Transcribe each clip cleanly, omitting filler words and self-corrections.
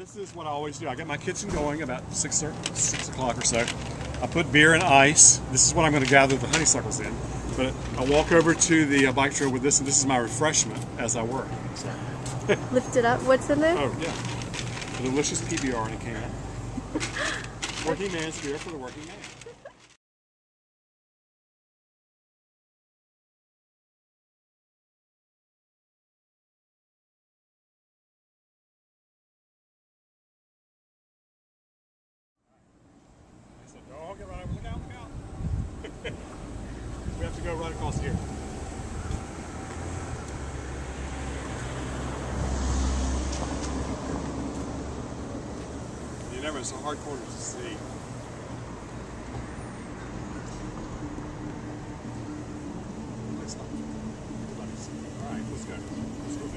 This is what I always do. I get my kitchen going about 6 o'clock or so. I put beer and ice. This is what I'm going to gather the honeysuckles in. But I walk over to the bike trail with this, and this is my refreshment as I work. So. Lift it up. What's in there? Oh, yeah. A delicious PBR in a can. Working man's beer for the working man. I said, don't get right over. Look out, look out. We have to go right across here. You never, it's a hard corner to see. All right, let's go. Let's go.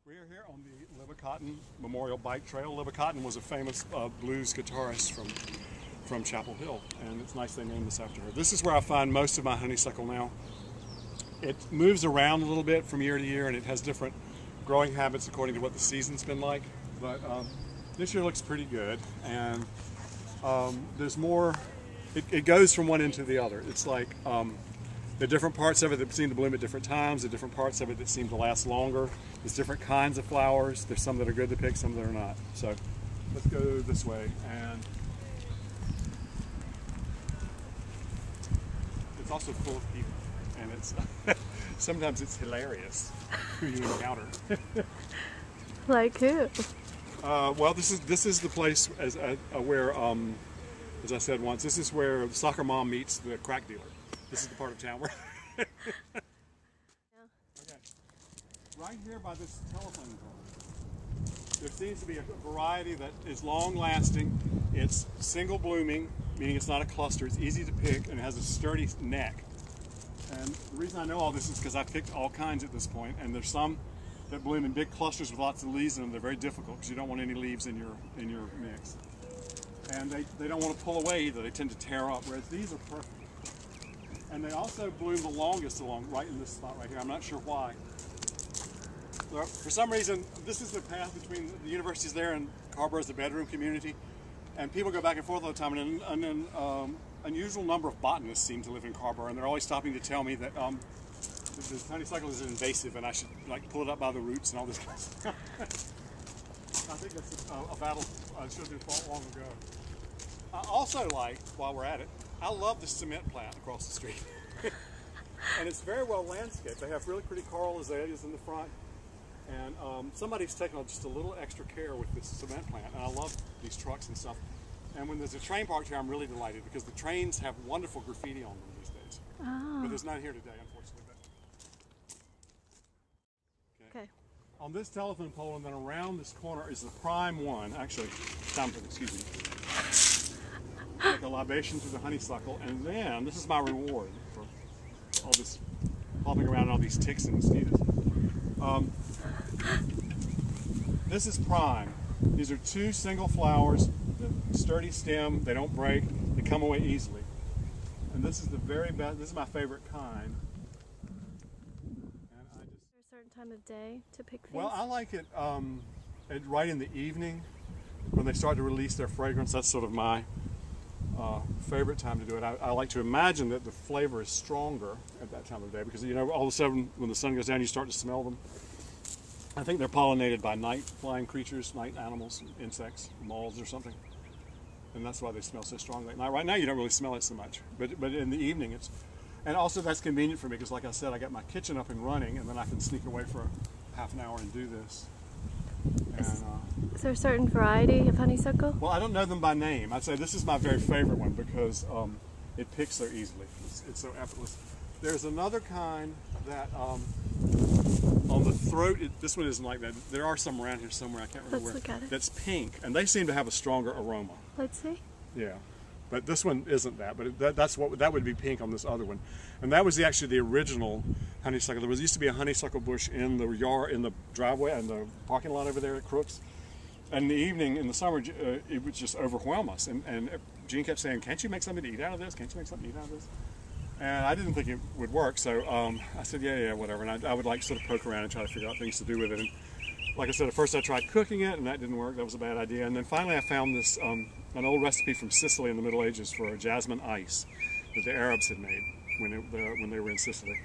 We are here on the Libby Memorial Bike Trail. Libby was a famous blues guitarist from Chapel Hill, and it's nice they named this after her. This is where I find most of my honeysuckle now. It moves around a little bit from year to year, and it has different growing habits according to what the season's been like. But this year looks pretty good, and there's more. It goes from one end to the other. It's like the different parts of it that seem to bloom at different times, the different parts of it that seem to last longer. There's different kinds of flowers. There's some that are good to pick, some that are not. So let's go this way, and it's also full of people, and it's sometimes it's hilarious who you encounter. Like who? Well, this is the place where, as I said once, this is where the soccer mom meets the crack dealer. This is the part of town where. Yeah. Okay. Right here by this telephone pole, there seems to be a variety that is long-lasting. It's single blooming, meaning it's not a cluster. It's easy to pick, and it has a sturdy neck. And the reason I know all this is because I've picked all kinds at this point, and there's some that bloom in big clusters with lots of leaves in them. They're very difficult because you don't want any leaves in your mix. And they don't want to pull away either. They tend to tear up, whereas these are perfect. And they also bloom the longest right in this spot right here. I'm not sure why. For some reason, this is the path between the universities there and Carrborough is the bedroom community. And people go back and forth all the time. And an unusual number of botanists seem to live in Carrborough, and they're always stopping to tell me that this honeysuckle is invasive and I should pull it up by the roots and all this kind of stuff. I think that's a battle I should have fought long ago. I also like, while we're at it, I love the cement plant across the street. And it's very well landscaped. They have really pretty coral azaleas in the front. And somebody's taken just a little extra care with this cement plant. And I love these trucks and stuff. And when there's a train parked here, I'm really delighted because the trains have wonderful graffiti on them these days. Oh. But there's none here today, unfortunately. Okay. On this telephone pole and then around this corner is the prime one. Actually, excuse me. Take a libation to the honeysuckle, and then this is my reward for all this hopping around and all these ticks and mosquitoes. This is prime. These are two single flowers, the sturdy stem, they don't break, they come away easily. And this is the very best, this is my favorite kind. And I just, Is there a certain time of day to pick these? well, I like it right in the evening when they start to release their fragrance. That's sort of my favorite time to do it. I like to imagine that the flavor is stronger at that time of day because, all of a sudden when the sun goes down you start to smell them. I think they're pollinated by night flying creatures, night animals, insects, moths or something. And that's why they smell so strongly at night. Right now you don't really smell it so much, but in the evening it's, and also that's convenient for me because like I said, I got my kitchen up and running and then I can sneak away for half an hour and do this. And, is there a certain variety of honeysuckle? well, I don't know them by name. I'd say this is my very favorite one because it picks so easily. It's so effortless. There's another kind that on the throat, this one isn't like that. There are some around here somewhere, I can't remember where. Let's look at it. That's pink, and they seem to have a stronger aroma. Let's see. Yeah, but this one isn't that. But that would be pink on this other one, and that was actually the original honeysuckle. There used to be a honeysuckle bush in the yard, in the driveway, and the parking lot over there at Crook's. And in the evening, in the summer, it would just overwhelm us. And Gene kept saying, "Can't you make something to eat out of this? Can't you make something to eat out of this?" And I didn't think it would work, so I said, yeah, whatever. And I would like sort of poke around and try to figure out things to do with it. And like I said, at first I tried cooking it, and that didn't work. That was a bad idea. And then finally I found this an old recipe from Sicily in the Middle Ages for a jasmine ice that the Arabs had made when they were in Sicily.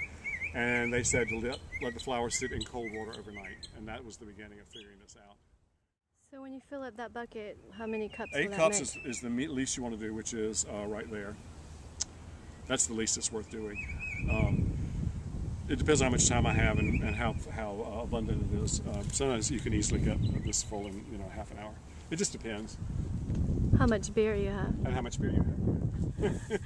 And they said to let the flour sit in cold water overnight, and that was the beginning of figuring this out. So when you fill up that bucket, how many cups? 8 cups is the least you want to do, which is right there. That's the least it's worth doing. It depends on how much time I have and how abundant it is. Sometimes you can easily get this full in half an hour. It just depends. How much beer you have. And how much beer you have. Okay.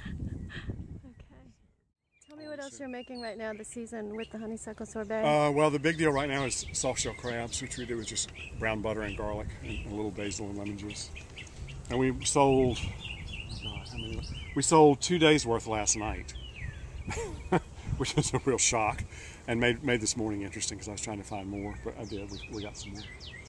Tell me what else you're making right now this season with the honeysuckle sorbet. Well, the big deal right now is soft shell crabs, which we do with just brown butter and garlic and a little basil and lemon juice. And we sold, we sold 2 days worth last night, which was a real shock, and made this morning interesting because I was trying to find more, but I did. We got some more.